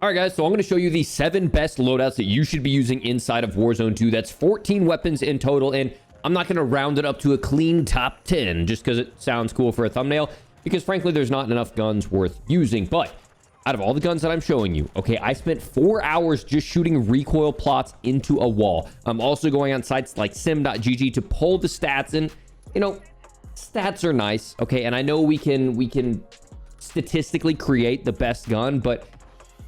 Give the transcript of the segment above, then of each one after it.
All right, guys, so I'm going to show you the 7 best loadouts that you should be using inside of Warzone 2. That's 14 weapons in total, and I'm not going to round it up to a clean top 10 just because it sounds cool for a thumbnail, because frankly, there's not enough guns worth using. But out of all the guns that I'm showing you, okay, I spent 4 hours just shooting recoil plots into a wall. I'm also going on sites like sim.gg to pull the stats, and, you know, stats are nice, okay, and I know we can statistically create the best gun, but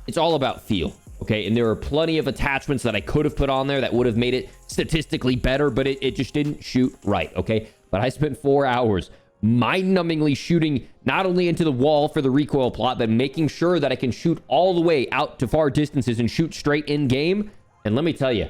it's all about feel, okay? And there are plenty of attachments that I could have put on there that would have made it statistically better, but it just didn't shoot right, okay? But I spent 4 hours mind-numbingly shooting not only into the wall for the recoil plot, but making sure that I can shoot all the way out to far distances and shoot straight in game. And let me tell you,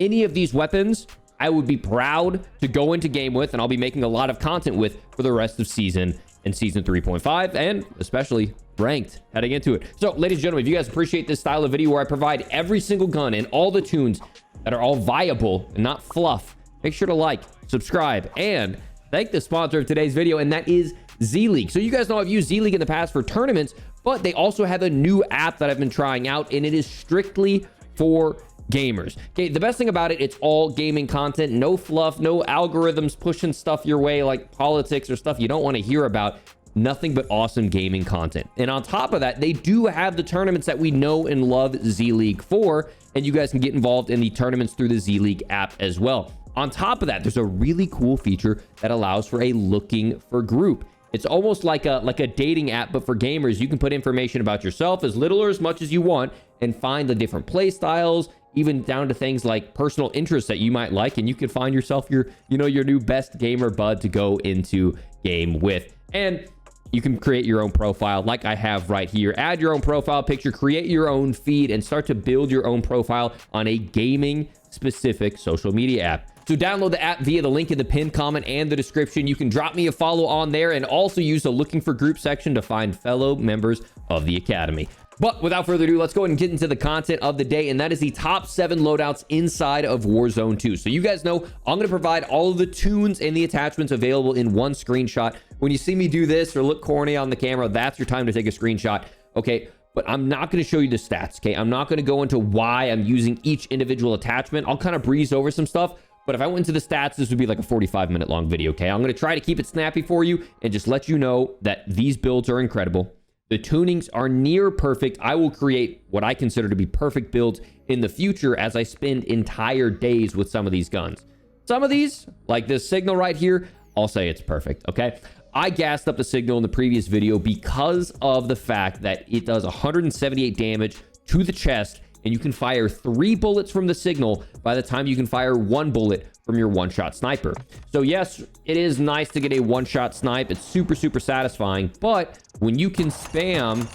any of these weapons I would be proud to go into game with, and I'll be making a lot of content with for the rest of season and season 3.5, and especially ranked heading into it. So, ladies and gentlemen, if you guys appreciate this style of video where I provide every single gun and all the tunes that are all viable and not fluff, make sure to like, subscribe, and thank the sponsor of today's video, and that is Z-League. So you guys know I've used Z-League in the past for tournaments, but they also have a new app that I've been trying out, and it is strictly for gamers. Okay, the best thing about it, it's all gaming content, no fluff, no algorithms pushing stuff your way like politics or stuff you don't want to hear about. Nothing but awesome gaming content. And on top of that, they do have the tournaments that we know and love Z-League for, and you guys can get involved in the tournaments through the Z-League app as well. On top of that, there's a really cool feature that allows for a looking for group. It's almost like a dating app, but for gamers. You can put information about yourself as little or as much as you want and find the different play styles, even down to things like personal interests that you might like, and you can find yourself your new best gamer bud to go into game with. And you can create your own profile like I have right here. Add your own profile picture, create your own feed, and start to build your own profile on a gaming specific social media app. So download the app via the link in the pinned comment and the description. You can drop me a follow on there and also use the looking for group section to find fellow members of the Academy. But without further ado, let's go ahead and get into the content of the day, and that is the top 7 loadouts inside of Warzone 2. So you guys know I'm going to provide all of the tunes and the attachments available in one screenshot. When you see me do this or look corny on the camera, that's your time to take a screenshot, okay? But I'm not going to show you the stats, okay? I'm not going to go into why I'm using each individual attachment. I'll kind of breeze over some stuff, but if I went into the stats, this would be like a 45-minute long video, okay? I'm going to try to keep it snappy for you and just let you know that these builds are incredible. The tunings are near perfect. I will create what I consider to be perfect builds in the future as I spend entire days with some of these guns. Some of these, like this signal right here, I'll say it's perfect, okay? I gassed up the signal in the previous video because of the fact that it does 178 damage to the chest, and you can fire 3 bullets from the signal by the time you can fire 1 bullet from your one-shot sniper. So yes, it is nice to get a one-shot snipe. It's super, super satisfying. But when you can spam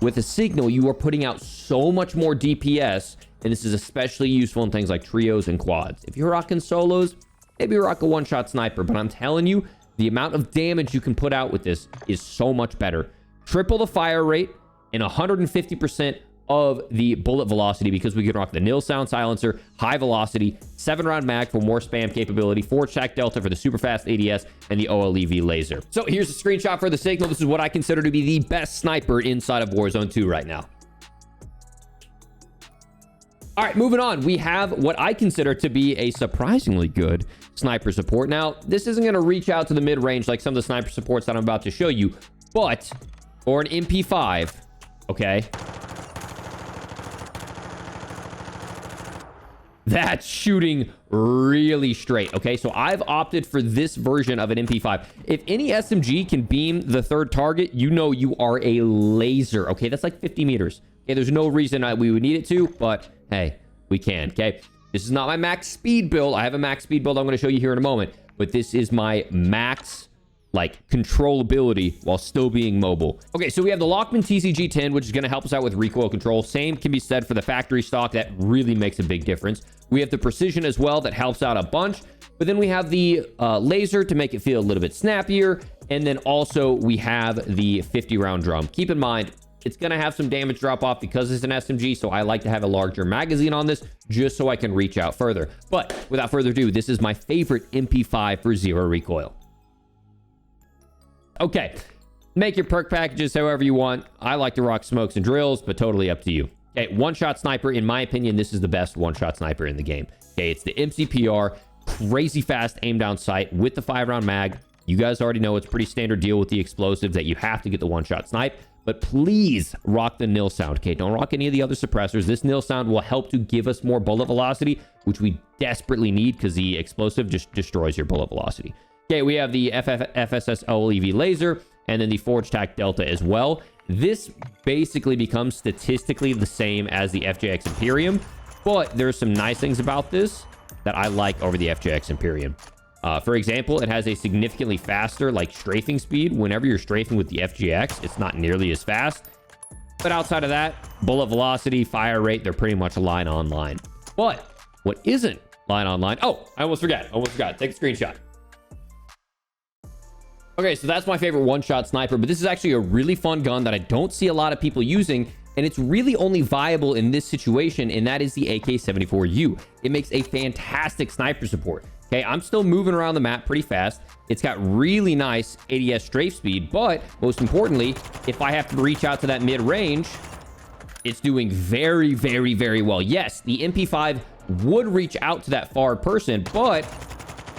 with a signal, you are putting out so much more DPS. And this is especially useful in things like trios and quads. If you're rocking solos, maybe rock a one-shot sniper. But I'm telling you, the amount of damage you can put out with this is so much better. Triple the fire rate and 150% of the bullet velocity, because we can rock the nil sound silencer, high velocity, 7-round mag for more spam capability, 4-track delta for the super fast ADS, and the OLEV laser. So here's a screenshot for the signal. This is what I consider to be the best sniper inside of Warzone 2 right now. All right, moving on. We have what I consider to be a surprisingly good sniper support. Now, this isn't going to reach out to the mid-range like some of the sniper supports that I'm about to show you, but for an MP5, okay, that's shooting really straight, okay? So I've opted for this version of an MP5. If any SMG can beam the third target, you know you are a laser, okay? That's like 50 meters. Okay, there's no reason we would need it to, but hey, we can, okay? This is not my max speed build. I have a max speed build I'm going to show you here in a moment, but this is my max like controllability while still being mobile. Okay, so we have the Lachmann TCG-10, which is going to help us out with recoil control. Same can be said for the factory stock. That really makes a big difference. We have the precision as well that helps out a bunch, but then we have the laser to make it feel a little bit snappier, and then also we have the 50-round drum. Keep in mind, it's going to have some damage drop off because it's an SMG, so I like to have a larger magazine on this just so I can reach out further. But without further ado, this is my favorite MP5 for zero recoil. Okay, Make your perk packages however you want. I like to rock smokes and drills, but totally up to you. Okay, one-shot sniper, in my opinion, this is the best one-shot sniper in the game. Okay, it's the MCPR, crazy fast aim down sight with the 5-round mag. You guys already know it's pretty standard deal with the explosives that you have to get the one-shot snipe, but please rock the nil sound, okay? Don't rock any of the other suppressors. This nil sound will help to give us more bullet velocity, which we desperately need because the explosive just destroys your bullet velocity. Okay, we have the FSS LEV laser and then the Forge Tac Delta as well. This basically becomes statistically the same as the FJX Imperium, but there's some nice things about this that I like over the FJX Imperium. For example, it has a significantly faster like strafing speed. Whenever you're strafing with the FGX, it's not nearly as fast. But outside of that, bullet velocity, fire rate, they're pretty much line on line. But what isn't line on line? Oh, I almost forgot. Take a screenshot. Okay, so that's my favorite one-shot sniper, but this is actually a really fun gun that I don't see a lot of people using, and it's really only viable in this situation, and that is the AK-74U. It makes a fantastic sniper support. Okay, I'm still moving around the map pretty fast. It's got really nice ADS strafe speed, but most importantly, if I have to reach out to that mid-range, it's doing very, very, very well. Yes, the MP5 would reach out to that far person, but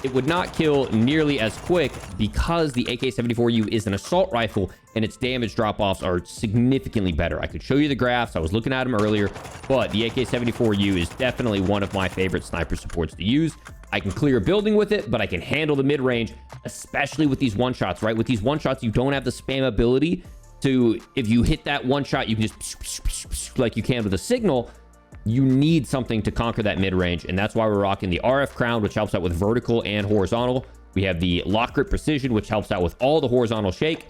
it would not kill nearly as quick because the AK-74U is an assault rifle and its damage drop-offs are significantly better. I could show you the graphs. I was looking at them earlier, but the AK-74U is definitely one of my favorite sniper supports to use. I can clear a building with it, but I can handle the mid-range, especially with these one-shots, right? With these one-shots, you don't have the spam ability to, if you hit that one shot, you can just like you can with a signal. You need something to conquer that mid-range, and that's why we're rocking the RF Crown, which helps out with vertical and horizontal. We have the Lock Grip Precision, which helps out with all the horizontal shake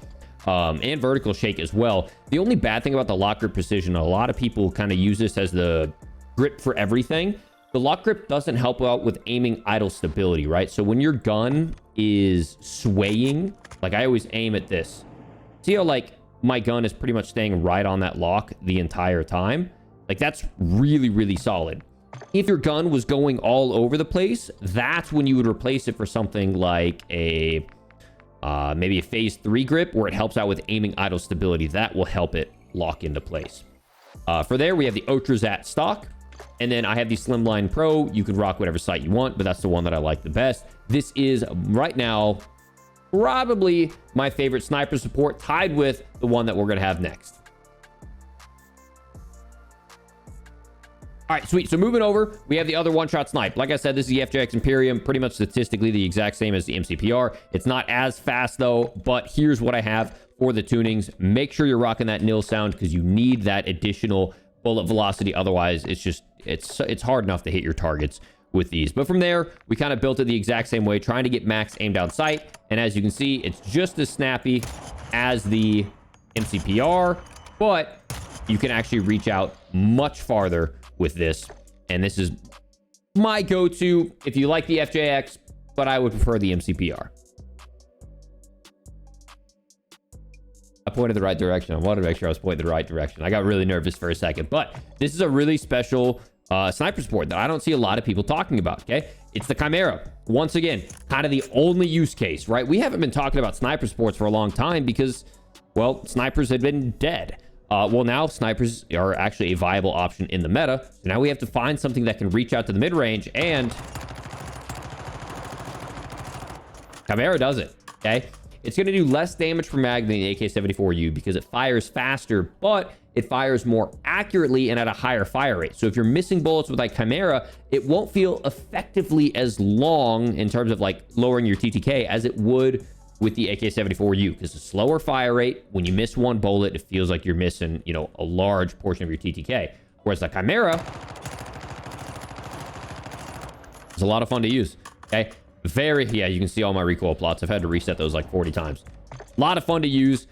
and vertical shake as well. The only bad thing about the Lock Grip Precision, a lot of people kind of use this as the grip for everything. The Lock Grip doesn't help out with aiming idle stability, right? So when your gun is swaying, like I always aim at this. See how like my gun is pretty much staying right on that lock the entire time? Like that's really, really solid. If your gun was going all over the place, that's when you would replace it for something like a maybe a phase 3 grip where it helps out with aiming idle stability. That will help it lock into place. For there, we have the Ultrazat stock. And then I have the Slimline Pro. You can rock whatever sight you want, but that's the one that I like the best. This is right now probably my favorite sniper support, tied with the one that we're going to have next. All right, sweet. So moving over, we have the other one-shot snipe. Like I said, this is the FJX Imperium, pretty much statistically the exact same as the MCPR. It's not as fast though, but here's what I have for the tunings. Make sure you're rocking that nil sound because you need that additional bullet velocity. Otherwise, it's just, it's hard enough to hit your targets with these. But from there, we kind of built it the exact same way, trying to get max aim down sight. And as you can see, it's just as snappy as the MCPR, but you can actually reach out much farther with this, and this is my go-to if you like the FJX, but I would prefer the MCPR. I pointed the right direction. I wanted to make sure I was pointing the right direction. I got really nervous for a second, but this is a really special sniper support that I don't see a lot of people talking about, okay? It's the Chimera. Once again, kind of the only use case, right? We haven't been talking about sniper supports for a long time because, well, snipers had been dead. Well, now snipers are actually a viable option in the meta. So now we have to find something that can reach out to the mid-range, and Chimera does it, okay? It's going to do less damage per mag than the AK-74U because it fires faster, but it fires more accurately and at a higher fire rate. So if you're missing bullets with like Chimera, it won't feel effectively as long in terms of like lowering your TTK as it would with the AK-74U, because the slower fire rate, when you miss one bullet, it feels like you're missing, you know, a large portion of your TTK. Whereas the Chimera is a lot of fun to use, okay? Yeah, you can see all my recoil plots. I've had to reset those like 40 times. A lot of fun to use.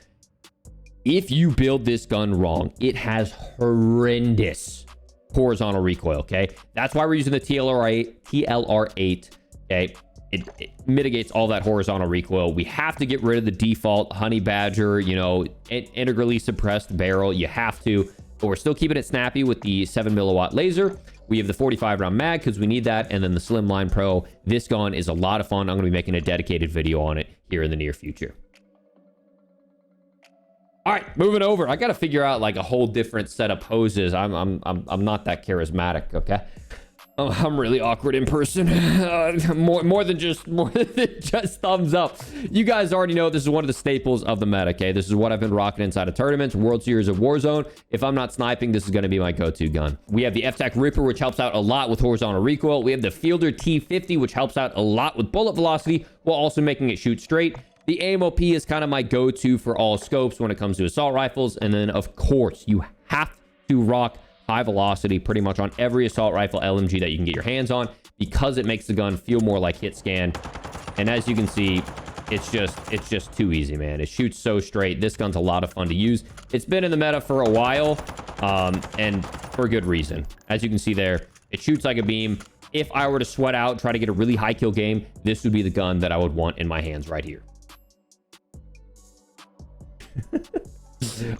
If you build this gun wrong, it has horrendous horizontal recoil, okay? That's why we're using the TLR8, okay? It mitigates all that horizontal recoil. We have to get rid of the default honey badger, you know, integrally suppressed barrel. You have to, but we're still keeping it snappy with the 7 milliwatt laser. We have the 45 round mag because we need that. And then the Slimline Pro. This gun is a lot of fun. I'm going to be making a dedicated video on it here in the near future. All right, moving over. I got to figure out like a whole different set of poses. I'm not that charismatic, okay? I'm really awkward in person. more than just thumbs up. You guys already know this is one of the staples of the meta, okay? This is what I've been rocking inside of tournaments, World Series of Warzone. If I'm not sniping, this is going to be my go-to gun. We have the FJX Ripper, which helps out a lot with horizontal recoil. We have the Fielder T50, which helps out a lot with bullet velocity while also making it shoot straight. The AMOP is kind of my go-to for all scopes when it comes to assault rifles. And then, of course, you have to rock high velocity pretty much on every assault rifle LMG that you can get your hands on because it makes the gun feel more like hit scan. And as you can see, it's just too easy, man. It shoots so straight. This gun's a lot of fun to use. It's been in the meta for a while, and for a good reason. As you can see there, it shoots like a beam. If I were to sweat out, try to get a really high kill game, this would be the gun that I would want in my hands right here.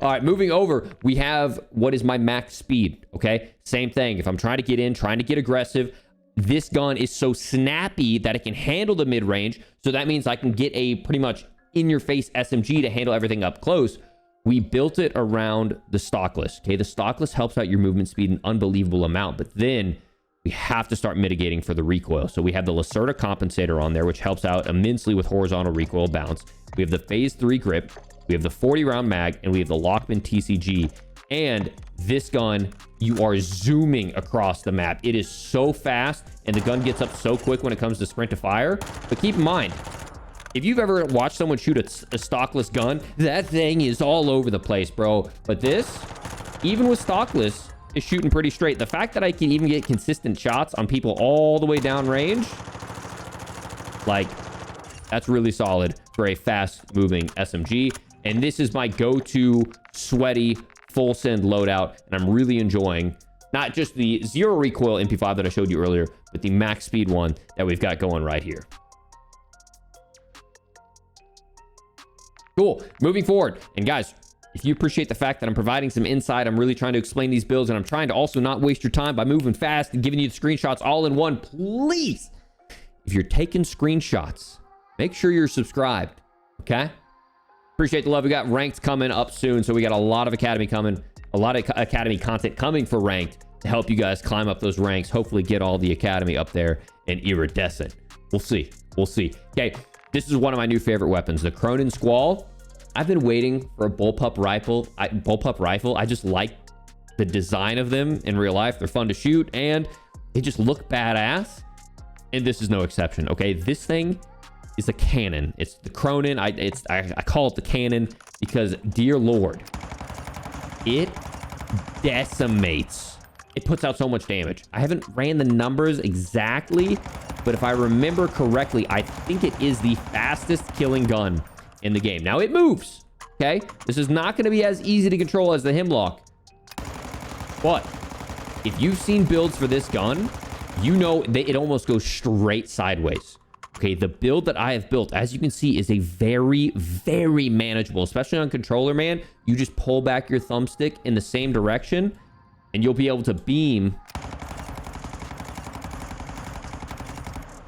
All right, moving over, we have what is my max speed, okay? Same thing. If I'm trying to get in, trying to get aggressive, this gun is so snappy that it can handle the mid-range. So that means I can get a pretty much in-your-face SMG to handle everything up close. We built it around the stockless, okay? The stockless helps out your movement speed an unbelievable amount, but then we have to start mitigating for the recoil. So we have the Lacerda compensator on there, which helps out immensely with horizontal recoil bounce. We have the phase 3 grip. We have the 40-round mag, and we have the Lachmann TCG. And this gun, you are zooming across the map. It is so fast, and the gun gets up so quick when it comes to sprint to fire. But keep in mind, if you've ever watched someone shoot a stockless gun, that thing is all over the place, bro. But this, even with stockless, is shooting pretty straight. The fact that I can even get consistent shots on people all the way down range, like, that's really solid for a fast-moving SMG. And this is my go-to sweaty full send loadout, and I'm really enjoying not just the zero recoil MP5 that I showed you earlier, but the max speed one that we've got going right here. Cool. Moving forward, and guys, if you appreciate the fact that I'm providing some insight, I'm really trying to explain these builds, and I'm trying to also not waste your time by moving fast and giving you the screenshots all in one. Please, if you're taking screenshots, make sure you're subscribed, okay? Appreciate the love. We got ranked coming up soon, so we got a lot of academy coming, a lot of academy content coming for ranked to help you guys climb up those ranks, hopefully get all the academy up there and iridescent. We'll see. We'll see. Okay, this is one of my new favorite weapons, the Cronen Squall. I've been waiting for a bullpup rifle. I just like the design of them in real life. They're fun to shoot, and they just look badass, and this is no exception, okay? This thing is a cannon. It's the Cronen. I call it the cannon because, dear Lord, it decimates. It puts out so much damage. I haven't ran the numbers exactly, but if I remember correctly, I think it is the fastest killing gun in the game. Now, it moves, okay? This is not going to be as easy to control as the Hemlock, but if you've seen builds for this gun, you know it almost goes straight sideways. Okay, the build that I have built, as you can see, is a very, very manageable, especially on controller, man. You just pull back your thumbstick in the same direction, and you'll be able to beam.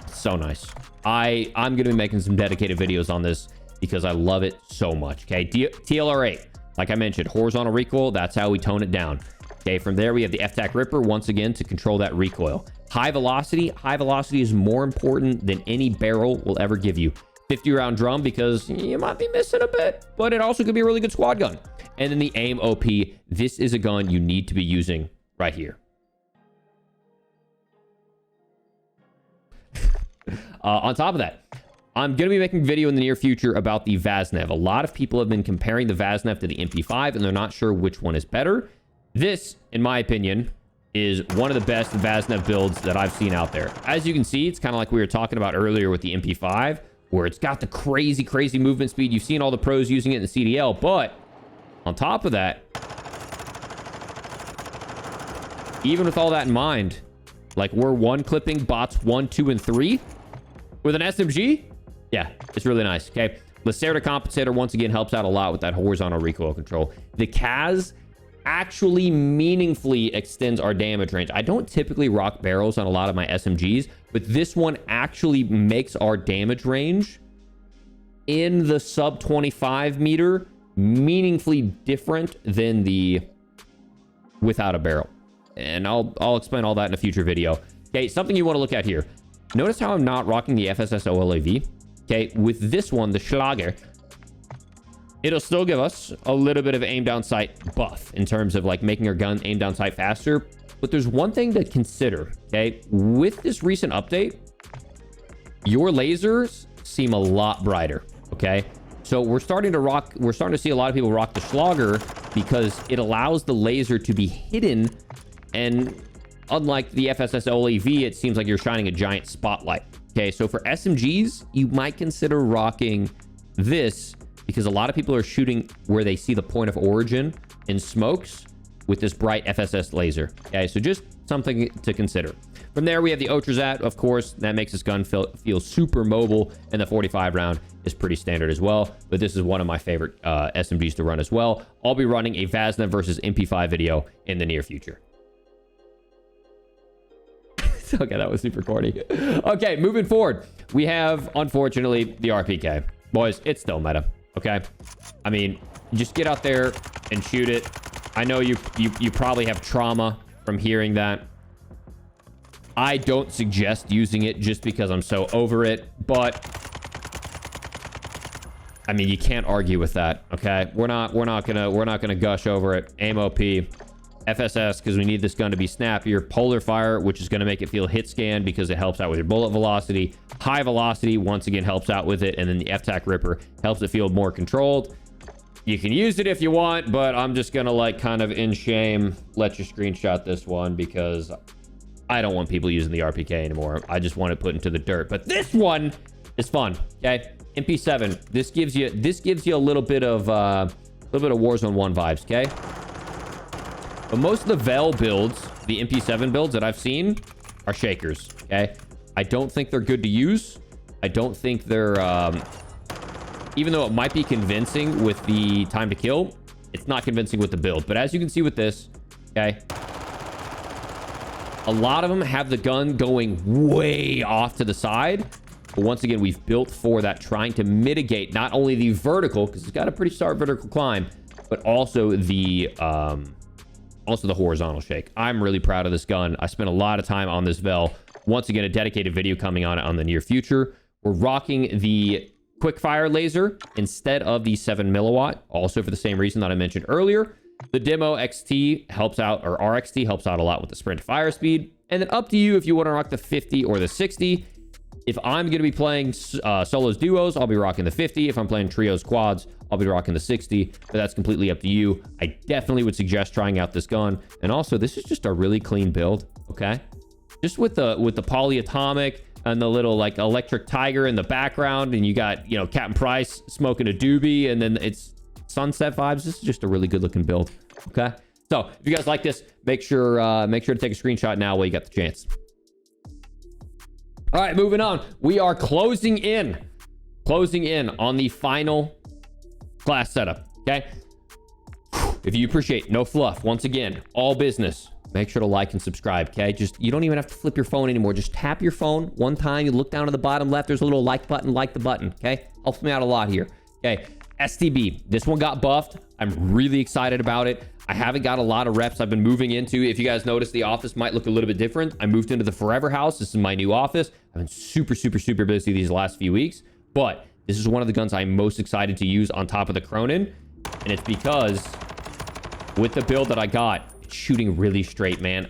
So nice. I'm going to be making some dedicated videos on this because I love it so much, okay? TLR8, like I mentioned, horizontal recoil, that's how we tone it down. Okay, from there, we have the FJX Ripper, once again, to control that recoil. High velocity is more important than any barrel will ever give you. 50-round drum because you might be missing a bit, but it also could be a really good squad gun. And then the aim OP. This is a gun you need to be using right here. On top of that, I'm going to be making a video in the near future about the Vaznev. A lot of people have been comparing the Vaznev to the MP5, and they're not sure which one is better. This, in my opinion, is one of the best Vaznev builds that I've seen out there. As you can see, it's kind of like we were talking about earlier with the MP5, where it's got the crazy, crazy movement speed. You've seen all the pros using it in the CDL, but on top of that, even with all that in mind, like we're one clipping bots 1, 2, and 3 with an SMG. Yeah, it's really nice. Okay, Lacerda compensator once again helps out a lot with that horizontal recoil control. The Kaz actually meaningfully extends our damage range. I don't typically rock barrels on a lot of my SMGs, but this one actually makes our damage range in the sub 25 meter meaningfully different than the without a barrel. And I'll explain all that in a future video. Okay, something you want to look at here. Notice how I'm not rocking the FSS OLAV. Okay, with this one, the Schlager, it'll still give us a little bit of aim down sight buff in terms of like making our gun aim down sight faster. But there's one thing to consider, okay? With this recent update, your lasers seem a lot brighter, okay? So we're starting to see a lot of people rock the Schlager because it allows the laser to be hidden, and unlike the FSS OLAV, it seems like you're shining a giant spotlight. Okay, so for SMGs, you might consider rocking this because a lot of people are shooting where they see the point of origin in smokes with this bright FSS laser. Okay, so just something to consider. From there, we have the Otrazat, of course. That makes this gun feel super mobile, and the 45 round is pretty standard as well. But this is one of my favorite SMGs to run as well. I'll be running a Vazna versus MP5 video in the near future. Okay, that was super corny. Okay, moving forward, we have, unfortunately, the RPK. Boys, it's still meta, okay? I mean, just get out there and shoot it. I know you probably have trauma from hearing that. I don't suggest using it just because I'm so over it, but I mean, you can't argue with that, okay? We're not gonna gush over it. Aim OP, FSS because we need this gun to be snappier. Polar fire, which is gonna make it feel hit scan because it helps out with your bullet velocity. High velocity once again helps out with it, and then the FTAC Ripper helps it feel more controlled. You can use it if you want, but I'm just gonna like kind of in shame let you screenshot this one because I don't want people using the RPK anymore. I just want it put into the dirt. But this one is fun. Okay, MP7. This gives you a little bit of Warzone 1 vibes. Okay, but most of the Vel builds, the MP7 builds that I've seen, are shakers. Okay, I don't think they're good to use. I don't think they're even though it might be convincing with the time to kill, it's not convincing with the build. But as you can see with this, okay, a lot of them have the gun going way off to the side. But once again, we've built for that, trying to mitigate not only the vertical, because it's got a pretty sharp vertical climb, but also the horizontal shake. I'm really proud of this gun. I spent a lot of time on this Vel. Once again, a dedicated video coming on it on the near future. We're rocking the quickfire laser instead of the 7 milliwatt, also for the same reason that I mentioned earlier. The Demo XT helps out, or RXT helps out a lot with the sprint fire speed. And then up to you if you want to rock the 50 or the 60. If I'm going to be playing solos duos, I'll be rocking the 50. If I'm playing trios quads, I'll be rocking the 60. But that's completely up to you. I definitely would suggest trying out this gun. And also, this is just a really clean build, okay? Just with the polyatomic and the little like electric tiger in the background, and you got, you know, Captain Price smoking a doobie, and then it's sunset vibes. This is just a really good looking build. Okay, so if you guys like this, make sure to take a screenshot now while you got the chance. All right, moving on. We are closing in on the final class setup. Okay, if you appreciate no fluff, once again, all business, make sure to like and subscribe. Okay, just, you don't even have to flip your phone anymore. Just tap your phone one time. You look down to the bottom left, there's a little like button. Like the button. Okay, helps me out a lot here. Okay, STB, this one got buffed. I'm really excited about it. I haven't got a lot of reps I've been moving into. If you guys notice, the office might look a little bit different. I moved into the Forever House. This is my new office. I've been super busy these last few weeks, but this is one of the guns I'm most excited to use on top of the Cronen, and it's because with the build that I got, it's shooting really straight, man.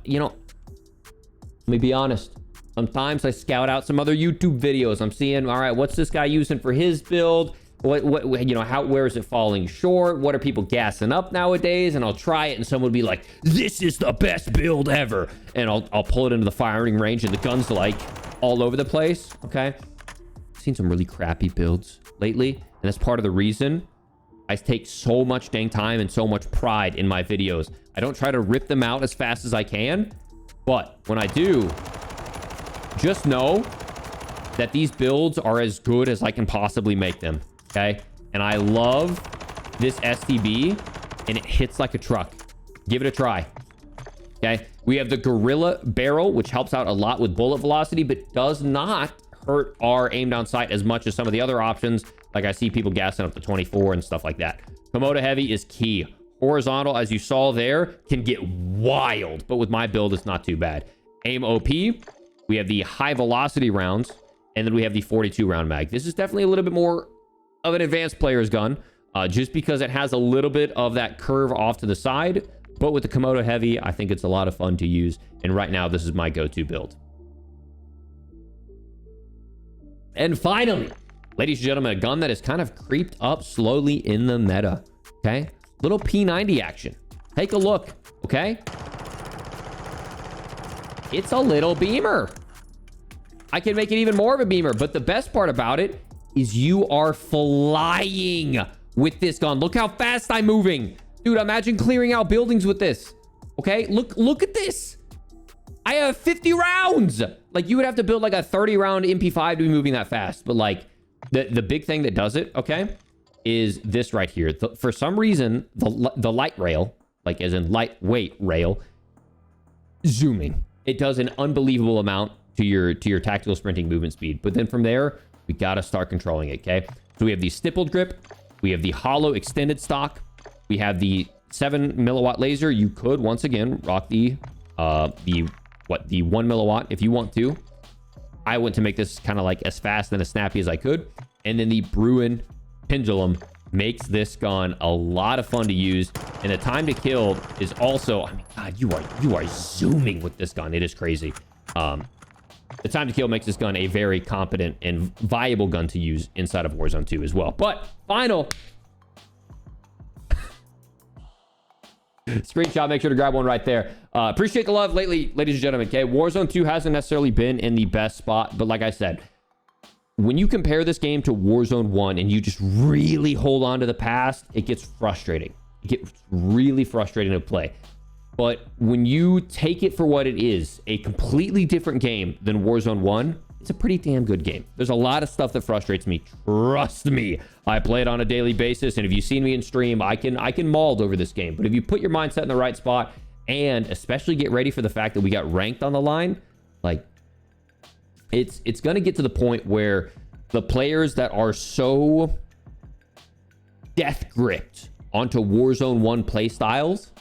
You know, let me be honest. Sometimes I scout out some other YouTube videos. I'm seeing, all right, what's this guy using for his build? What, you know, where is it falling short? What are people gassing up nowadays? And I'll try it, and someone will be like, this is the best build ever. And I'll pull it into the firing range, and the gun's like all over the place. Okay. I've seen some really crappy builds lately, and that's part of the reason I take so much dang time and so much pride in my videos. I don't try to rip them out as fast as I can, but when I do, just know that these builds are as good as I can possibly make them. Okay, and I love this STB, and it hits like a truck. Give it a try. Okay, we have the Gorilla Barrel, which helps out a lot with bullet velocity, but does not hurt our aim down sight as much as some of the other options, Like I see people gassing up to 24 and stuff like that. Komodo heavy is key. Horizontal, as you saw there, can get wild, but with my build, it's not too bad. Aim OP, we have the high velocity rounds, and then we have the 42 round mag. This is definitely a little bit more of an advanced player's gun, just because it has a little bit of that curve off to the side. But with the Komodo heavy, I think it's a lot of fun to use. And right now, this is my go-to build. And finally, ladies and gentlemen, a gun that has kind of creeped up slowly in the meta. Okay? Little P90 action. Take a look. Okay? It's a little beamer. I can make it even more of a beamer. But the best part about it is you are flying with this gun. Look how fast I'm moving. Dude, imagine clearing out buildings with this. Okay? Look at this. I have 50 rounds. Like, you would have to build like a 30 round MP5 to be moving that fast. But like, the big thing that does it, okay, is this right here. For some reason, the light rail, like as in lightweight rail, zooming. It does an unbelievable amount to your tactical sprinting movement speed. But then from there, we got to start controlling it, okay? So we have the stippled grip. We have the hollow extended stock. We have the 7 milliwatt laser. You could, once again, rock the 1 milliwatt if you want to. I went to make this kind of like as fast and as snappy as I could. And then the Bruin pendulum makes this gun a lot of fun to use. And the time to kill is also, I mean, God, you are zooming with this gun. It is crazy. The time to kill makes this gun a very competent and viable gun to use inside of Warzone 2 as well. But final screenshot, make sure to grab one right there. Appreciate the love lately, ladies and gentlemen. Okay, Warzone 2 hasn't necessarily been in the best spot, but like I said, when you compare this game to Warzone 1 and you just really hold on to the past, it gets frustrating. It gets really frustrating to play. But when you take it for what it is, a completely different game than Warzone 1, it's a pretty damn good game. There's a lot of stuff that frustrates me. Trust me, I play it on a daily basis, and if you've seen me in stream, I can mauled over this game. But if you put your mindset in the right spot, and especially get ready for the fact that we got ranked on the line, like, it's going to get to the point where the players that are so death gripped onto Warzone 1 play styles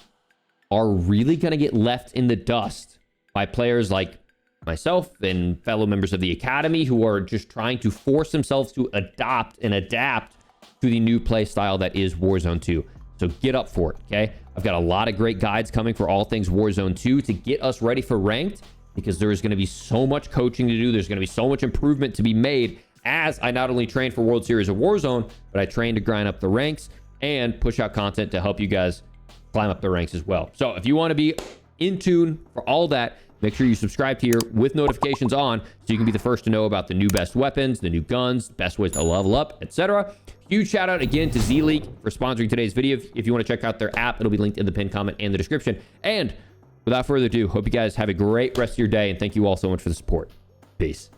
are really going to get left in the dust by players like myself and fellow members of the academy who are just trying to force themselves to adopt and adapt to the new play style that is Warzone 2. So get up for it, okay? I've got a lot of great guides coming for all things Warzone 2 to get us ready for ranked, because there is going to be so much coaching to do. There's going to be so much improvement to be made as I not only train for World Series of Warzone, but I train to grind up the ranks and push out content to help you guys climb up the ranks as well. So if you want to be in tune for all that, make sure you subscribe here with notifications on so you can be the first to know about the new best weapons, the new guns, best ways to level up, etc. Huge shout out again to Z-League for sponsoring today's video. If you want to check out their app, it'll be linked in the pinned comment and the description. And without further ado, hope you guys have a great rest of your day, and thank you all so much for the support. Peace.